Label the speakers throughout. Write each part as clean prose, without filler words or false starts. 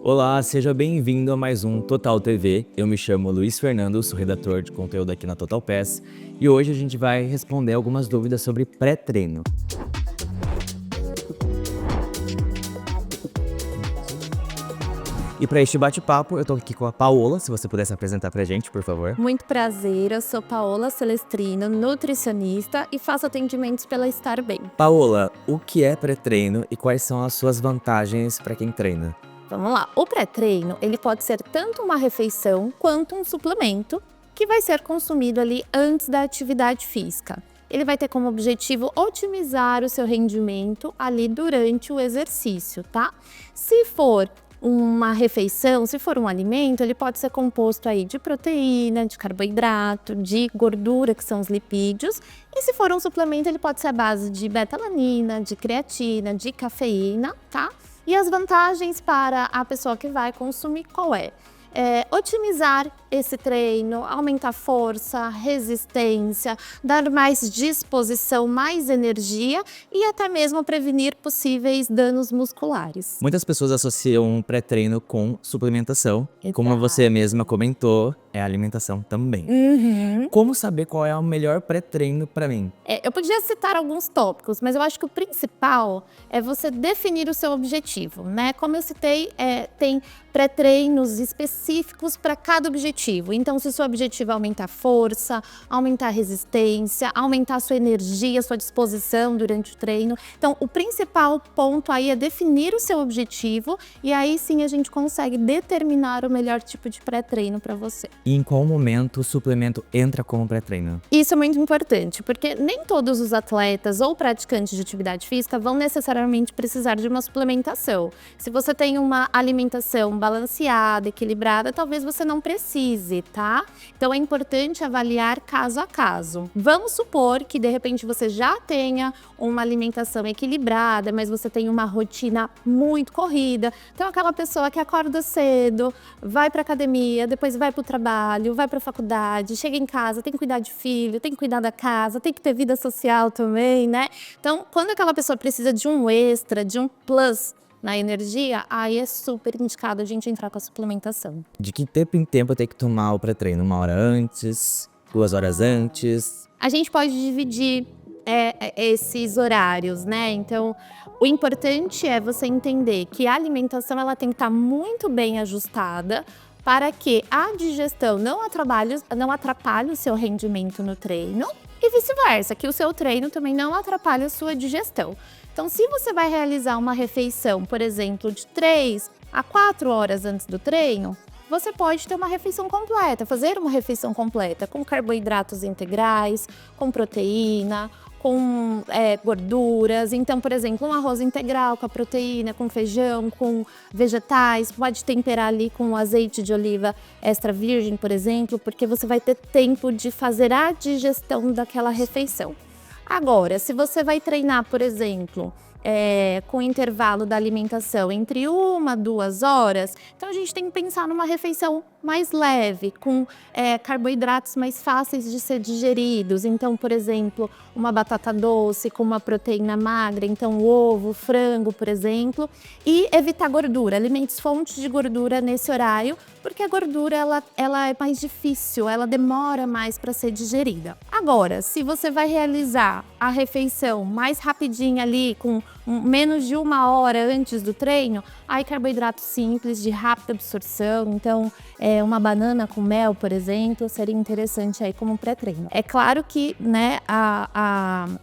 Speaker 1: Olá, seja bem-vindo a mais um Total TV. Eu me chamo Luiz Fernando, sou redator de conteúdo aqui na Total Pass e hoje a gente vai responder algumas dúvidas sobre pré-treino. E para este bate-papo, eu tô aqui com a Paola, se você pudesse apresentar pra gente, por favor.
Speaker 2: Muito prazer, eu sou Paola Celestrino, nutricionista e faço atendimentos pela Estar Bem.
Speaker 1: Paola, o que é pré-treino e quais são as suas vantagens para quem treina?
Speaker 2: Vamos lá, o pré-treino ele pode ser tanto uma refeição quanto um suplemento que vai ser consumido ali antes da atividade física. Ele vai ter como objetivo otimizar o seu rendimento ali durante o exercício, tá? Se for uma refeição, se for um alimento, ele pode ser composto aí de proteína, de carboidrato, de gordura, que são os lipídios. E se for um suplemento, ele pode ser à base de betalanina, de creatina, de cafeína, tá? E as vantagens para a pessoa que vai consumir qual é? Otimizar esse treino, aumentar força, resistência, dar mais disposição, mais energia e até mesmo prevenir possíveis danos musculares.
Speaker 1: Muitas pessoas associam pré-treino com suplementação. Como
Speaker 2: Exato.
Speaker 1: você mesma comentou, é alimentação também. Como saber qual é o melhor pré-treino para mim?
Speaker 2: Eu podia citar alguns tópicos, mas eu acho que o principal é você definir o seu objetivo, né? Como eu citei, tem pré-treinos específicos para cada objetivo. Então, se o seu objetivo é aumentar a força, aumentar a resistência, aumentar a sua energia, a sua disposição durante o treino. Então, o principal ponto aí é definir o seu objetivo e aí sim a gente consegue determinar o melhor tipo de pré-treino para você.
Speaker 1: E em qual momento o suplemento entra como pré-treino?
Speaker 2: Isso é muito importante, porque nem todos os atletas ou praticantes de atividade física vão necessariamente precisar de uma suplementação. Se você tem uma alimentação balanceada, equilibrada, talvez você não precise, tá? Então é importante avaliar caso a caso. Vamos supor que de repente você já tenha uma alimentação equilibrada, mas você tem uma rotina muito corrida. Então aquela pessoa que acorda cedo, vai para academia, depois vai para o trabalho, vai para a faculdade, chega em casa, tem que cuidar de filho, tem que cuidar da casa, tem que ter vida social também, né? Então, quando aquela pessoa precisa de um extra, de um plus na energia, aí é super indicado a gente entrar com a suplementação.
Speaker 1: De que tempo em tempo eu tenho que tomar o pré-treino? 1 hora antes? 2 horas antes?
Speaker 2: A gente pode dividir esses horários, né? Então, o importante é você entender que a alimentação ela tem que estar muito bem ajustada para que a digestão não atrapalhe o seu rendimento no treino e vice-versa, que o seu treino também não atrapalhe a sua digestão. Então, se você vai realizar uma refeição, por exemplo, de 3 a 4 horas antes do treino, você pode ter uma refeição completa, fazer uma refeição completa com carboidratos integrais, com proteína, com gorduras. Então, por exemplo, um arroz integral com a proteína, com feijão, com vegetais. Pode temperar ali com azeite de oliva extra virgem, por exemplo, porque você vai ter tempo de fazer a digestão daquela refeição. Agora, se você vai treinar, por exemplo, com o intervalo da alimentação entre 1 a 2 horas, então a gente tem que pensar numa refeição mais leve, com carboidratos mais fáceis de ser digeridos. Então, por exemplo, uma batata doce com uma proteína magra, então ovo, frango, por exemplo, e evitar gordura, alimentos fontes de gordura nesse horário, porque a gordura ela é mais difícil, ela demora mais para ser digerida. Agora, se você vai realizar a refeição mais rapidinha ali, com menos de 1 hora antes do treino, aí carboidrato simples, de rápida absorção, então uma banana com mel, por exemplo, seria interessante aí como pré-treino. É claro que, né,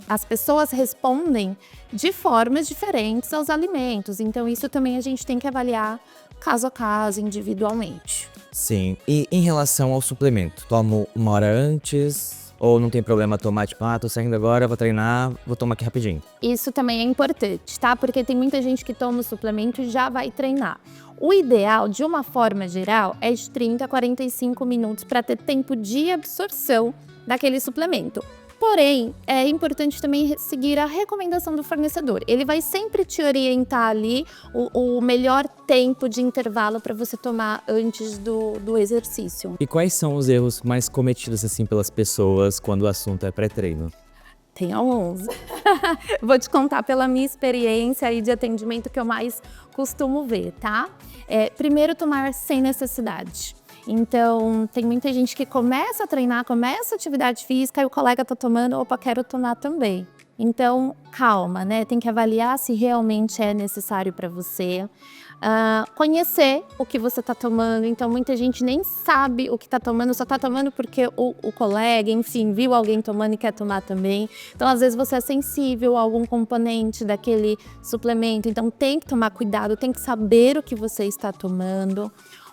Speaker 2: as pessoas respondem de formas diferentes aos alimentos, então isso também a gente tem que avaliar caso a caso, individualmente.
Speaker 1: Sim. E em relação ao suplemento? Tomo 1 hora antes? Ou não tem problema tomar, tipo, tô saindo agora, vou treinar, vou tomar aqui rapidinho?
Speaker 2: Isso também é importante, tá? Porque tem muita gente que toma o suplemento e já vai treinar. O ideal, de uma forma geral, é de 30 a 45 minutos para ter tempo de absorção daquele suplemento. Porém, é importante também seguir a recomendação do fornecedor. Ele vai sempre te orientar ali o melhor tempo de intervalo para você tomar antes do exercício.
Speaker 1: E quais são os erros mais cometidos, assim, pelas pessoas quando o assunto é pré-treino?
Speaker 2: Tem alguns. Vou te contar pela minha experiência aí de atendimento que eu mais costumo ver, tá? Primeiro, tomar sem necessidade. Então, tem muita gente que começa a treinar, começa a atividade física e o colega tá tomando, opa, quero tomar também. Então, calma, né? Tem que avaliar se realmente é necessário para você. Conhecer o que você está tomando. Então, muita gente nem sabe o que está tomando, só está tomando porque o colega, enfim, viu alguém tomando e quer tomar também. Então, às vezes, você é sensível a algum componente daquele suplemento. Então, tem que tomar cuidado, tem que saber o que você está tomando.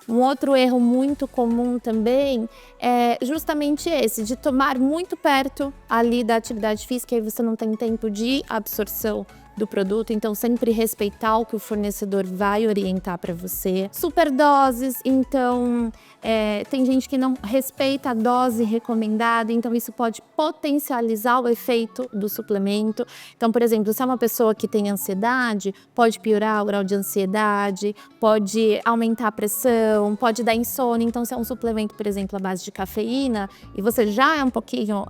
Speaker 2: Um outro erro muito comum também é justamente esse, de tomar muito perto ali da atividade física e você não tem tempo de absorção do produto, então sempre respeitar o que o fornecedor vai orientar para você. Superdoses, então tem gente que não respeita a dose recomendada, então isso pode potencializar o efeito do suplemento. Então, por exemplo, se é uma pessoa que tem ansiedade, pode piorar o grau de ansiedade, pode aumentar a pressão, pode dar insônia. Então, se é um suplemento, por exemplo, à base de cafeína, e você já é um pouquinho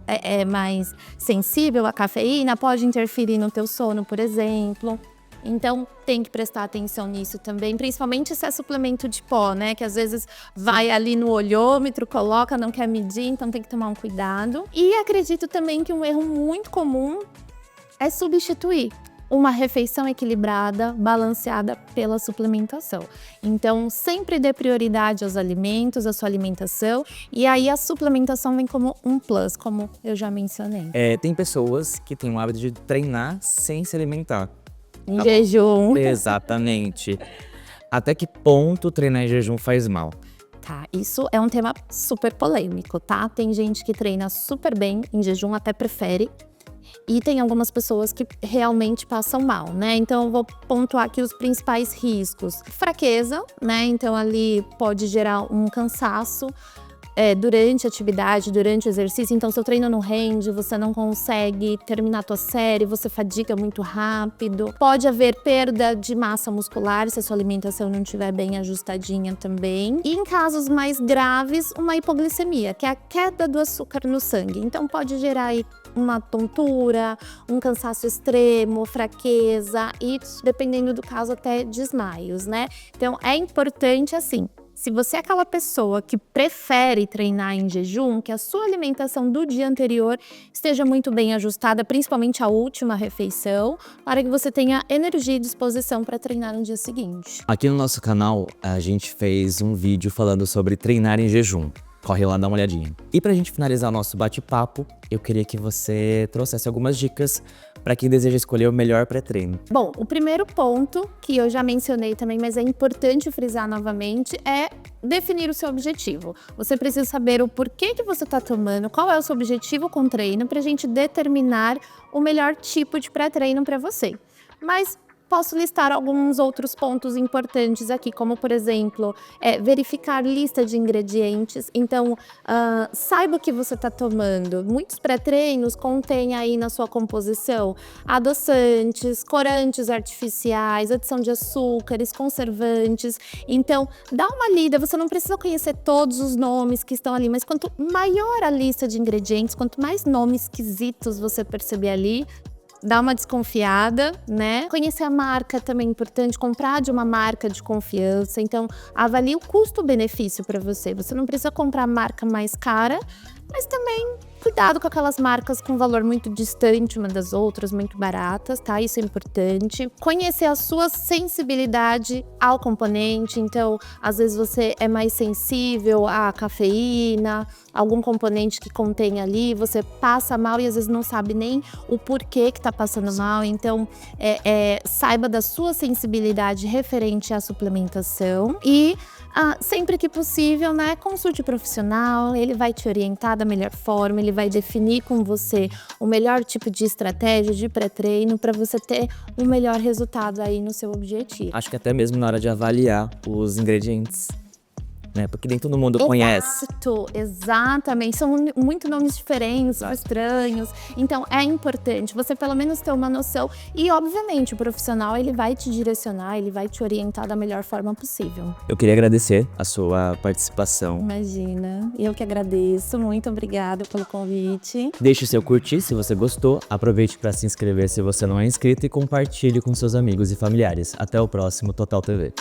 Speaker 2: mais sensível à cafeína, pode interferir no teu sono, por exemplo. Então, tem que prestar atenção nisso também, principalmente se é suplemento de pó, né? Que às vezes vai ali no olhômetro, coloca, não quer medir, então tem que tomar um cuidado. E acredito também que um erro muito comum é substituir uma refeição equilibrada, balanceada pela suplementação. Então, sempre dê prioridade aos alimentos, à sua alimentação, e aí a suplementação vem como um plus, como eu já mencionei.
Speaker 1: Tem pessoas que têm o hábito de treinar sem se alimentar.
Speaker 2: Em jejum.
Speaker 1: Exatamente. Até que ponto treinar em jejum faz mal?
Speaker 2: Tá, isso é um tema super polêmico, tá? Tem gente que treina super bem em jejum, até prefere. E tem algumas pessoas que realmente passam mal, né? Então, eu vou pontuar aqui os principais riscos. Fraqueza, né? Então, ali pode gerar um cansaço durante a atividade, durante o exercício. Então, seu treino não rende, você não consegue terminar a tua série, você fadiga muito rápido. Pode haver perda de massa muscular se a sua alimentação não estiver bem ajustadinha também. E em casos mais graves, uma hipoglicemia, que é a queda do açúcar no sangue. Então, pode gerar aí uma tontura, um cansaço extremo, fraqueza e, dependendo do caso, até desmaios, né? Então, é importante, assim, se você é aquela pessoa que prefere treinar em jejum, que a sua alimentação do dia anterior esteja muito bem ajustada, principalmente a última refeição, para que você tenha energia e disposição para treinar no dia seguinte.
Speaker 1: Aqui no nosso canal, a gente fez um vídeo falando sobre treinar em jejum. Corre lá, dá uma olhadinha. E pra gente finalizar o nosso bate-papo, eu queria que você trouxesse algumas dicas para quem deseja escolher o melhor pré-treino.
Speaker 2: Bom, o primeiro ponto, que eu já mencionei também, mas é importante frisar novamente, é definir o seu objetivo. Você precisa saber o porquê que você está tomando, qual é o seu objetivo com o treino, pra gente determinar o melhor tipo de pré-treino para você. Mas posso listar alguns outros pontos importantes aqui, como, por exemplo, verificar lista de ingredientes. Então, saiba o que você está tomando. Muitos pré-treinos contêm aí na sua composição adoçantes, corantes artificiais, adição de açúcares, conservantes. Então, dá uma lida. Você não precisa conhecer todos os nomes que estão ali, mas quanto maior a lista de ingredientes, quanto mais nomes esquisitos você perceber ali, dá uma desconfiada, né? Conhecer a marca também é importante, comprar de uma marca de confiança. Então, avalie o custo-benefício para você. Você não precisa comprar a marca mais cara, mas também cuidado com aquelas marcas com valor muito distante uma das outras, muito baratas, tá? Isso é importante. Conhecer a sua sensibilidade ao componente. Então, às vezes você é mais sensível à cafeína, algum componente que contém ali, você passa mal e às vezes não sabe nem o porquê que tá passando mal. Então, saiba da sua sensibilidade referente à suplementação e sempre que possível, né, consulte o profissional, ele vai te orientar da melhor forma, ele vai definir com você o melhor tipo de estratégia de pré-treino para você ter o melhor resultado aí no seu objetivo.
Speaker 1: Acho que até mesmo na hora de avaliar os ingredientes. né? Porque nem todo mundo conhece.
Speaker 2: Exato, exatamente. São muito nomes diferentes, estranhos. Então, é importante você pelo menos ter uma noção. E, obviamente, o profissional, ele vai te direcionar, ele vai te orientar da melhor forma possível.
Speaker 1: Eu queria agradecer a sua participação.
Speaker 2: Imagina. Eu que agradeço. Muito obrigada pelo convite.
Speaker 1: Deixe seu curtir se você gostou, aproveite para se inscrever se você não é inscrito e compartilhe com seus amigos e familiares. Até o próximo Total TV.